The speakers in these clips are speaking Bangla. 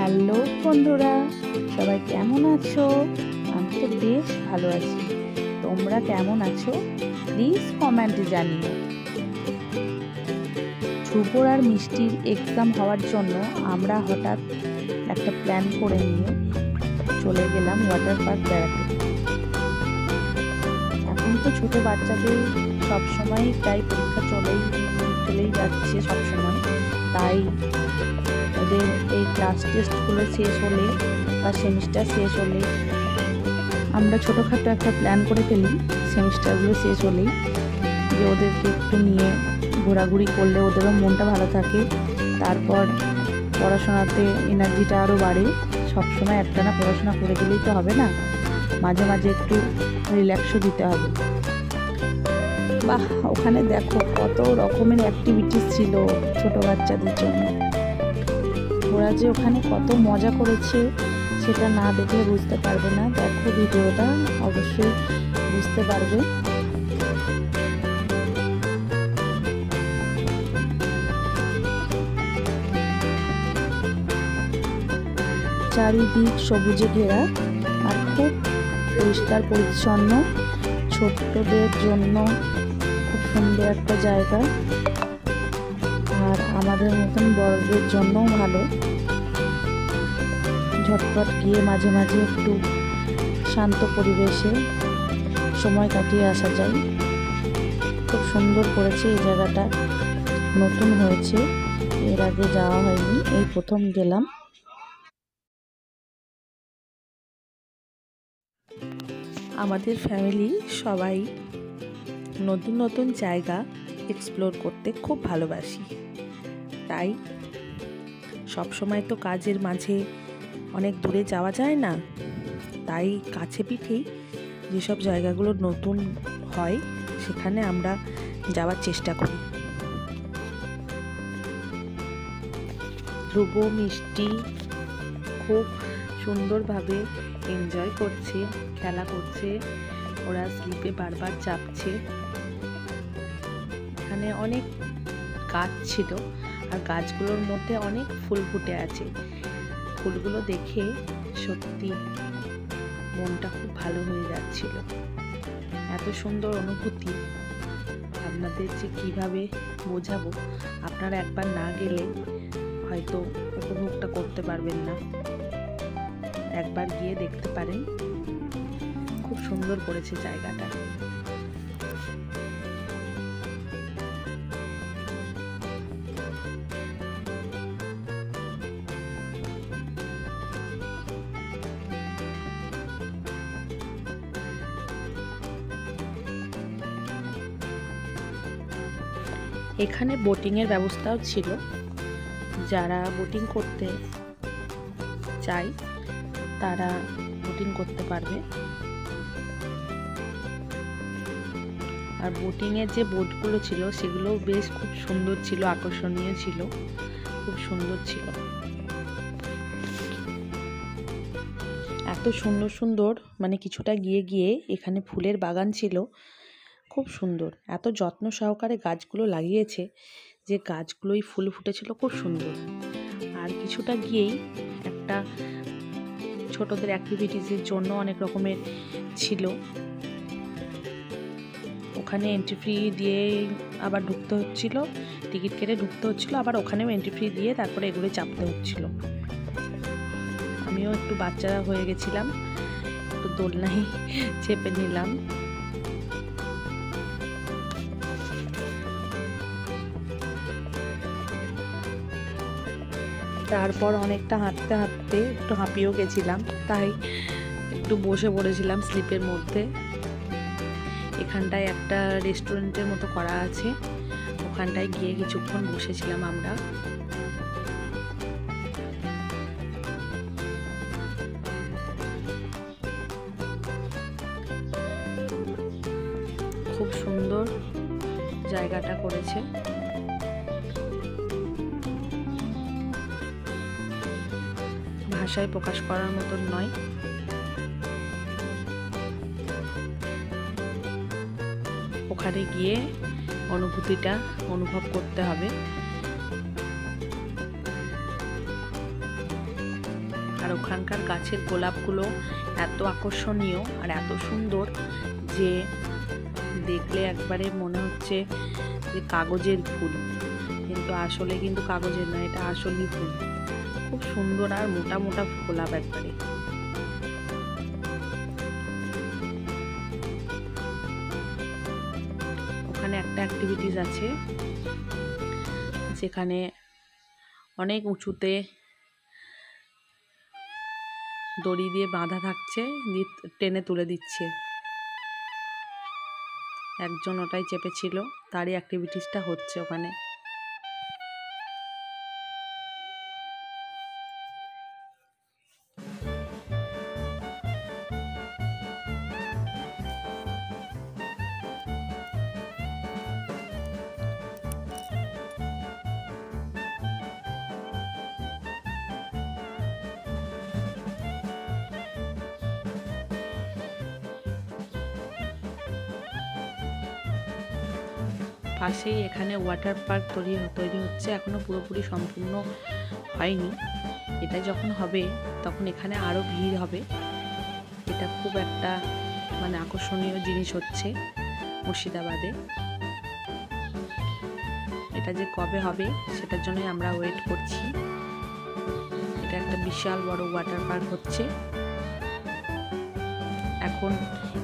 হ্যালো বন্ধুরা, সবাই কেমন আছো? আমি তো বেশ ভালো আছি। তোমরা কেমন আছো প্লিজ কমেন্টে জানিও। ধ্রুবর আর মিষ্টির এক্সাম হওয়ার জন্য আমরা হঠাৎ একটা প্ল্যান করে নিয়ে চলে গেলাম ওয়াটার পার্ক বেড়াতে। এখন তো ছোট বাচ্চাদের সবসময় প্রায় পরীক্ষা চলেই যাচ্ছে সবসময়, তাই ওদের এই ক্লাস টেস্টগুলো শেষ হলে বা সেমিস্টার শেষ হলে আমরা ছোটোখাটো একটা প্ল্যান করে ফেলি সেমিস্টারগুলো শেষ হলেই, যে ওদেরকে একটু নিয়ে ঘোরাঘুরি করলে ওদেরও মনটা ভালো থাকে, তারপর পড়াশোনাতে এনার্জিটা আরও বাড়ে। সবসময় একটানা পড়াশোনা করে গেলেই তো হবে না, মাঝে মাঝে একটু রিল্যাক্সও দিতে হবে। বাহ, ওখানে দেখো কত রকমের অ্যাক্টিভিটিস ছিল ছোট বাচ্চাদের জন্য। ওরা যে ওখানে কত মজা করেছে সেটা না দেখলে বুঝতে পারবে না, দেখো ভিডিওটা অবশ্যই বুঝতে পারবে। চারিদিক সবুজে ঘেরা আর খুব পরিষ্কার পরিচ্ছন্ন, ছোট্টদের জন্য খুব সুন্দর একটা জায়গা, আর আমাদের মতন বড়দের জন্যও ভালো। ঝটপট গিয়ে মাঝে মাঝে একটু শান্ত পরিবেশে সময় কাটিয়ে আসা যায়। খুব সুন্দর করেছে এই জায়গাটা, নতুন হয়েছে, এর আগে যাওয়া হয়নি, এই প্রথম গেলাম। আমাদের ফ্যামিলি সবাই নতুন নতুন জায়গা এক্সপ্লোর করতে খুব ভালোবাসি, তাই সবসময় তো কাজের মাঝে অনেক দূরে যাওয়া যায় না, তাই কাছে পিঠেই যেসব জায়গাগুলো নতুন হয় সেখানে আমরা যাওয়ার চেষ্টা করি। ধ্রুব মিষ্টি খুব সুন্দরভাবে এনজয় করছে, খেলা করছে, ওরা স্লিপে বারবার চাপছে। এখানে অনেক গাছ ছিল আর গাছগুলোর মধ্যে অনেক ফুল ফুটে আছে। ফুলগুলো দেখে সত্যি মনটা খুব ভালো হয়ে যাচ্ছিল। এত সুন্দর অনুভূতি আপনাদের যে কিভাবে বোঝাবো, আপনারা একবার না গেলে হয়তো উপভোগটা করতে পারবেন না। একবার গিয়ে দেখতে পারেন, খুব সুন্দর করেছে জায়গাটা। এখানে বোটিংয়ের ব্যবস্থাও ছিল, যারা বোটিং করতে চায় তারা বোটিং করতে পারবে। আর বোটিংয়ের যে বোটগুলো ছিল সেগুলো বেশ খুব সুন্দর ছিল, আকর্ষণীয় ছিল, খুব সুন্দর ছিল। এত সুন্দর সুন্দর, মানে কিছুটা গিয়ে এখানে ফুলের বাগান ছিল, খুব সুন্দর। এত যত্ন সহকারে গাছগুলো লাগিয়েছে যে গাছগুলোই ফুল ফুটেছিল, খুব সুন্দর। আর কিছুটা গিয়েই একটা ছোটদের অ্যাক্টিভিটিসের জন্য অনেক রকমের ছিল, ওখানে এন্ট্রি ফি দিয়ে আবার ঢুকতে হচ্ছিল, টিকিট কেটে ঢুকতে হচ্ছিল, আবার ওখানেও এন্ট্রি ফি দিয়ে তারপরে এগুলো চাপতে হচ্ছিল। আমিও একটু বাচ্চা হয়ে গেছিলাম, একটু দোলনায় চেপে নিলাম। তারপর অনেকটা হাঁটতে হাঁটতে একটু হাঁপিয়েও গেছিলাম, তাই একটু বসে পড়েছিলাম স্লিপের মধ্যে। এখানটায় একটা রেস্টুরেন্টের মতো করা আছে, ওখানটায় গিয়ে কিছুক্ষণ বসেছিলাম আমরা। খুব সুন্দর জায়গাটা করেছে। ভাষায় প্রকাশ করার মতন নয়। ওখানে গিয়ে অনুভূতিটা অনুভব করতে হবে। আর ওখানকার গাছের গোলাপগুলো এত আকর্ষণীয় আর এত সুন্দর যে দেখলে একবারে মনে হচ্ছে যে কাগজের ফুল, কিন্তু আসলে কিন্তু কাগজের নয়, এটা আসলেই ফুল। খুব সুন্দর আর মোটা মোটা গোলাপ একবারে। ওখানে একটা অ্যাক্টিভিটিস আছে যেখানে অনেক উঁচুতে দড়ি দিয়ে বাঁধা থাকছে, দিয়ে টেনে তুলে দিচ্ছে। একজন ওটাই চেপেছিল, তারই অ্যাক্টিভিটিসটা হচ্ছে ওখানে। পাশেই এখানে ওয়াটার পার্ক তৈরি হচ্ছে, এখনো পুরোপুরি সম্পূর্ণ হয়নি। এটা যখন হবে তখন এখানে আরো ভিড় হবে। এটা খুব একটা মানে আকর্ষণীয় জিনিস হচ্ছে মুর্শিদাবাদে। এটা যে কবে হবে সেটার জন্যই আমরা ওয়েট করছি। এটা একটা বিশাল বড় ওয়াটার পার্ক হচ্ছে। এখন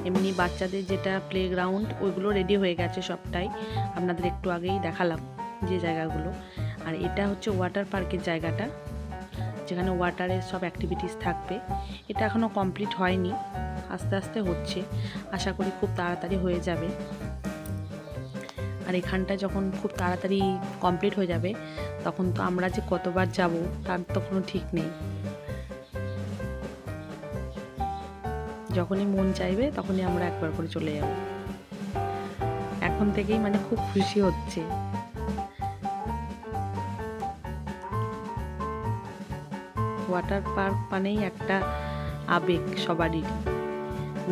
এমনি বাচ্চাদের যেটা প্লেগ্রাউন্ড ওইগুলো রেডি হয়ে গেছে সবটাই, আপনাদের একটু আগেই দেখালাম যে জায়গাগুলো। আর এটা হচ্ছে ওয়াটার পার্কের জায়গাটা, যেখানে ওয়াটারের সব অ্যাক্টিভিটিস থাকবে। এটা এখনও কমপ্লিট হয়নি, আস্তে আস্তে হচ্ছে, আশা করি খুব তাড়াতাড়ি হয়ে যাবে। আর এখানটা যখন খুব তাড়াতাড়ি কমপ্লিট হয়ে যাবে তখন তো আমরা যে কতবার যাব তার তো কোনো ঠিক নেই। যখনই মন চাইবে তখনই আমরা একবার করে চলে যাব। এখন থেকেই মানে খুব খুশি হচ্ছে। ওয়াটার পার্ক মানেই একটা আবেগ সবারই।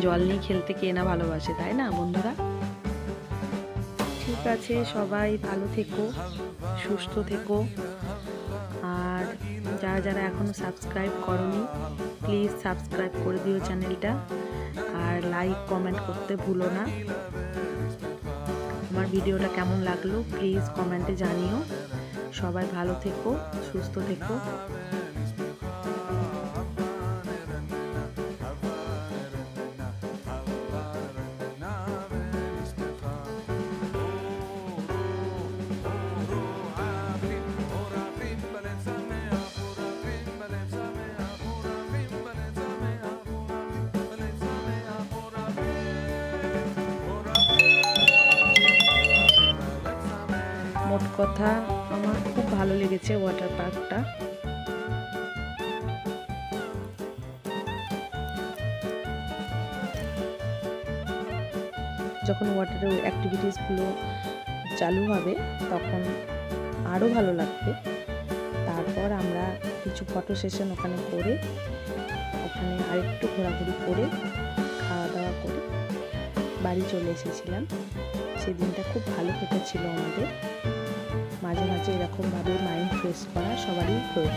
জল নিয়ে খেলতে কে না ভালোবাসে, তাই না বন্ধুরা? ঠিক আছে, সবাই ভালো থেকো, সুস্থ থেকো। আর যারা যারা এখনো সাবস্ক্রাইব করোনি প্লিজ সাবস্ক্রাইব করে দিও চ্যানেলটা, আর লাইক কমেন্ট করতে ভুলো না। আমার ভিডিওটা কেমন লাগলো প্লিজ কমেন্টে জানিও। সবাই ভালো থেকো, সুস্থ থেকো। মোট কথা আমার খুব ভালো লেগেছে ওয়াটার পার্কটা। যখন ওয়াটারের অ্যাক্টিভিটিসগুলো চালু হবে তখন আরও ভালো লাগবে। তারপর আমরা কিছু ফটো সেশন ওখানে করে, ওখানে আরেকটু ঘোরাঘুরি করে, খাওয়া দাওয়া করে বাড়ি চলে এসেছিলাম। সেদিনটা খুব ভালো কেটেছিল আমাদের। মাঝে মাঝে এরকমভাবে মাইন্ড ফ্রেশ করা সবারই প্রয়োজন।